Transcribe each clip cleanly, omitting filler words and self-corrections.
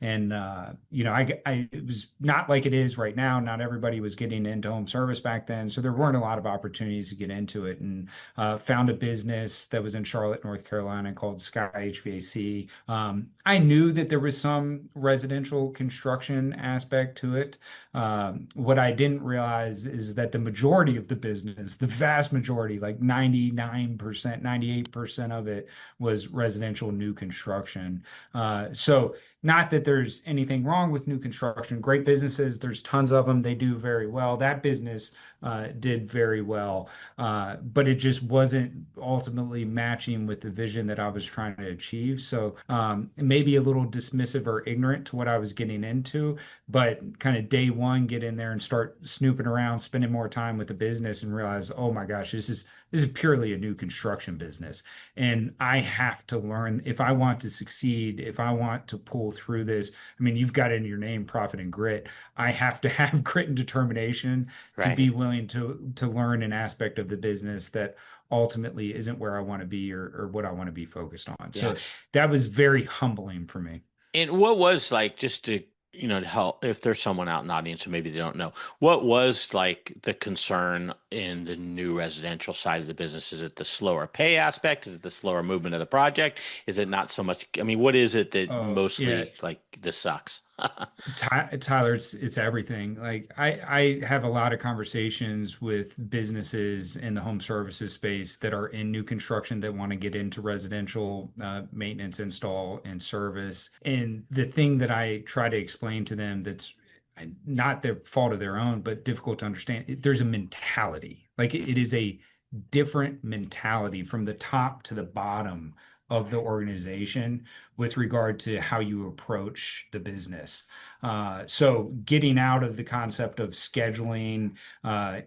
And, it was not like it is right now. Not everybody was getting into home service back then. So there weren't a lot of opportunities to get into it. And found a business that was in Charlotte, North Carolina called Sky HVAC. I knew that there was some residential construction aspect to it. What I didn't realize is that the majority of the business, the vast majority, like 99%, 98% of it was residential new construction. So not that there's anything wrong with new construction. Great businesses, there's tons of them. They do very well. That business did very well, but it just wasn't ultimately matching with the vision that I was trying to achieve. So maybe a little dismissive or ignorant to what I was getting into, but kind of day one, get in there and start snooping around, spending more time with the business, and realize, oh my gosh, this is purely a new construction business, and I have to learn if I want to succeed, if I want to pull through this. I mean, you've got in your name, profit and grit. I have to have grit and determination to be Right. willing to learn an aspect of the business that ultimately isn't where I want to be or what I want to be focused on. Yeah. So that was very humbling for me. And what was like, just to, to help if there's someone out in the audience who maybe they don't know, what was like the concern in the new residential side of the business? Is it the slower pay aspect? Is it the slower movement of the project? Is it not so much? I mean, what is it that Oh, yeah. mostly like this sucks? Tyler, it's everything. Like I have a lot of conversations with businesses in the home services space that are in new construction that want to get into residential maintenance, install, and service. And the thing that I try to explain to them that's not their fault of their own, but difficult to understand, there's a mentality. Like it is a different mentality from the top to the bottom of the organization with regard to how you approach the business. So getting out of the concept of scheduling,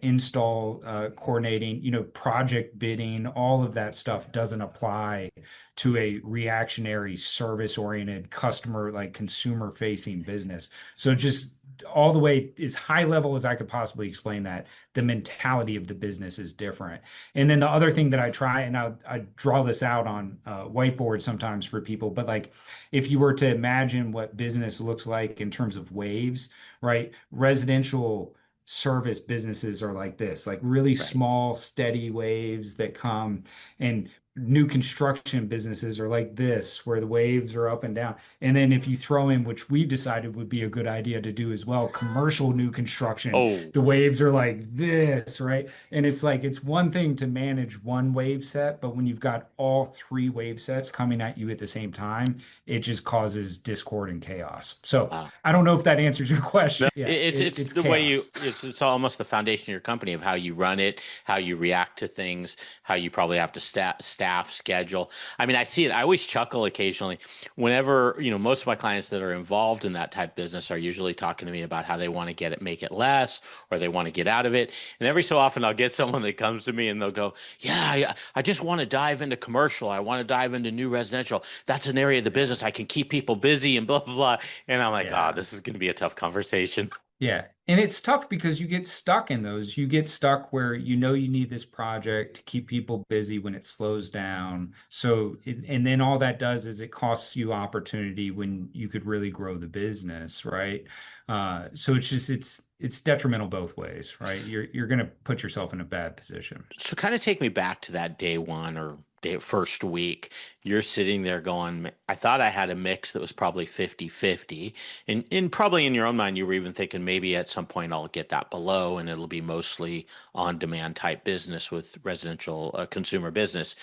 install coordinating, project bidding, all of that stuff doesn't apply to a reactionary service-oriented customer, like consumer-facing business. So just all the way as high level as I could possibly explain that, the mentality of the business is different. And then the other thing that I try, and I draw this out on whiteboard sometimes for people, but like if you were to imagine what business looks like in terms of waves, right? Residential service businesses are like this, like really Right. small, steady waves that come, and new construction businesses are like this, where the waves are up and down. And then if you throw in, which we decided would be a good idea to do as well, commercial new construction, Oh, the waves are like this, right? And it's like it's one thing to manage one wave set, but when you've got all three wave sets coming at you at the same time, it just causes discord and chaos. So wow. I don't know if that answers your No, question. Yeah, it's it's the way you chaos. it's almost the foundation of your company of how you run it, how you react to things, how you probably have to staff schedule. I mean, I see it. I always chuckle occasionally whenever, most of my clients that are involved in that type business are usually talking to me about how they want to get it, make it less, or they want to get out of it. And every so often I'll get someone that comes to me and they'll go, "Yeah, I just want to dive into commercial. I want to dive into new residential. That's an area of the Yeah. business I can keep people busy and blah blah blah." And I'm like, "Oh, Yeah. this is going to be a tough conversation." Yeah. And it's tough because you get stuck in those. You get stuck where you need this project to keep people busy when it slows down. And then all that does is it costs you opportunity when you could really grow the business, right? So it's detrimental both ways, right? You're going to put yourself in a bad position. So kind of take me back to that day one or day first week. You're sitting there going, I thought I had a mix that was probably 50-50. And probably in your own mind, you were even thinking maybe at some point I'll get that below and it'll be mostly on-demand type business with residential consumer business.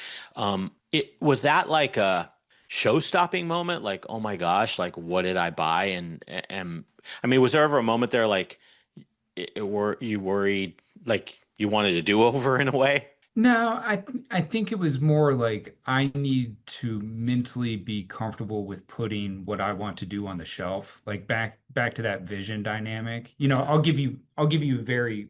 It was that like a show-stopping moment? Like, oh my gosh, like what did I buy? And I mean, was there ever a moment there like were you worried like you wanted a do-over in a way? No, I think it was more like I need to mentally be comfortable with putting what I want to do on the shelf. Like back to that vision dynamic. I'll give you a very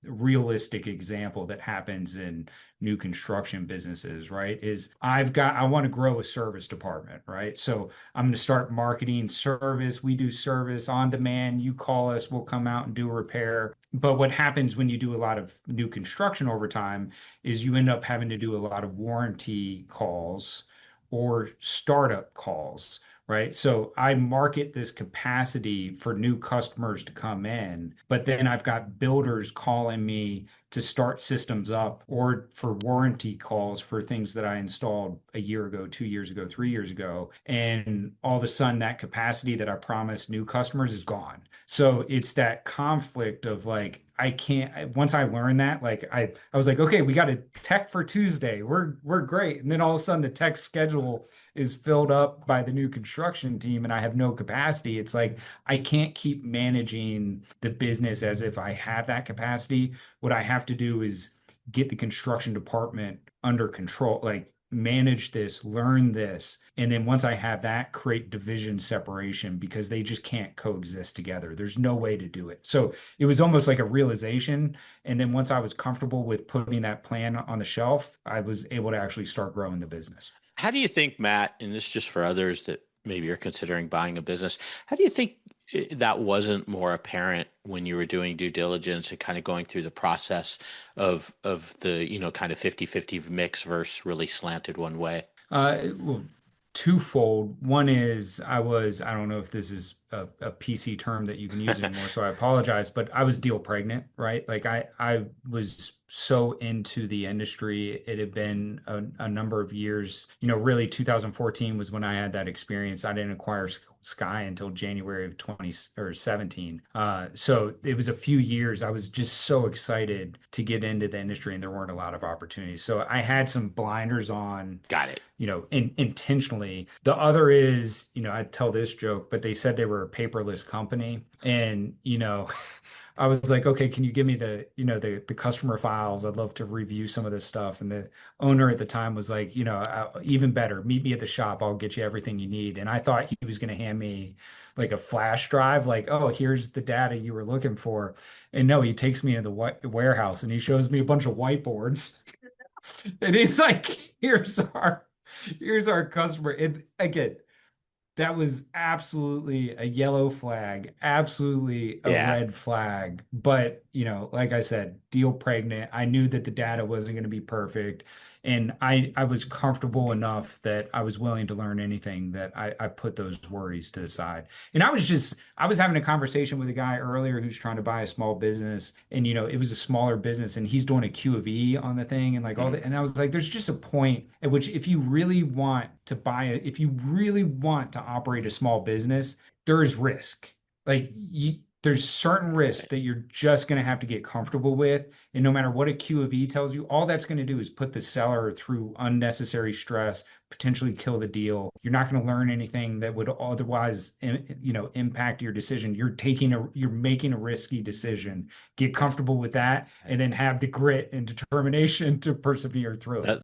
realistic example that happens in new construction businesses, right? I want to grow a service department, right? So I'm going to start marketing service. We do service on demand. You call us, we'll come out and do a repair. But what happens when you do a lot of new construction over time is you end up having to do a lot of warranty calls or startup calls right? So I market this capacity for new customers to come in, but then I've got builders calling me to start systems up or for warranty calls for things that I installed a year ago, 2 years ago, 3 years ago. And all of a sudden, that capacity that I promised new customers is gone. So it's that conflict of like, I can't, once I learned that, like I was like, okay, we got a tech for Tuesday. We're great. And then all of a sudden the tech schedule is filled up by the new construction team and I have no capacity. It's like I can't keep managing the business as if I have that capacity. What I have to do is get the construction department under control, like manage this, learn this, and then once I have that, create division separation because they just can't coexist together. There's no way to do it. So it was almost like a realization. And then once I was comfortable with putting that plan on the shelf, I was able to actually start growing the business. How do you think, Matt, and this is just for others that maybe you're considering buying a business, how do you think that wasn't more apparent when you were doing due diligence and kind of going through the process of the, kind of 50-50 mix versus really slanted one way? Well, twofold. One is I don't know if this is a PC term that you can use anymore, so I apologize, but I was deal pregnant, right? Like I was so into the industry. It had been a number of years. Really 2014 was when I had that experience. I didn't acquire Sky until January of 20 or 17. So it was a few years. I was just so excited to get into the industry, and there weren't a lot of opportunities. So I had some blinders on Got it. intentionally. The other is, I tell this joke, but they said they were a paperless company. And, I was like, okay, can you give me the customer files? I'd love to review some of this stuff. And the owner at the time was like, even better, meet me at the shop. I'll get you everything you need. And I thought he was going to hand me like a flash drive, like, oh, here's the data you were looking for. And no, he takes me into the warehouse and he shows me a bunch of whiteboards. And he's like, here's our customer. And again, that was absolutely a yellow flag, absolutely a Yeah. red flag. But, like I said, deal pregnant. I knew that the data wasn't going to be perfect. And I was comfortable enough that I was willing to learn anything that I put those worries to the side. And I was having a conversation with a guy earlier who's trying to buy a small business. And, it was a smaller business and he's doing a Q of E on the thing and like all Mhm. that. And I was like, there's just a point at which if you really want to if you really want to operate a small business, there is risk. Like there's certain risks Right. that you're just going to have to get comfortable with. And no matter what a Q of E tells you, all that's going to do is put the seller through unnecessary stress, potentially kill the deal. You're not going to learn anything that would otherwise, impact your decision. You're making a risky decision. Get Yeah. comfortable with that, and then have the grit and determination to persevere through That it.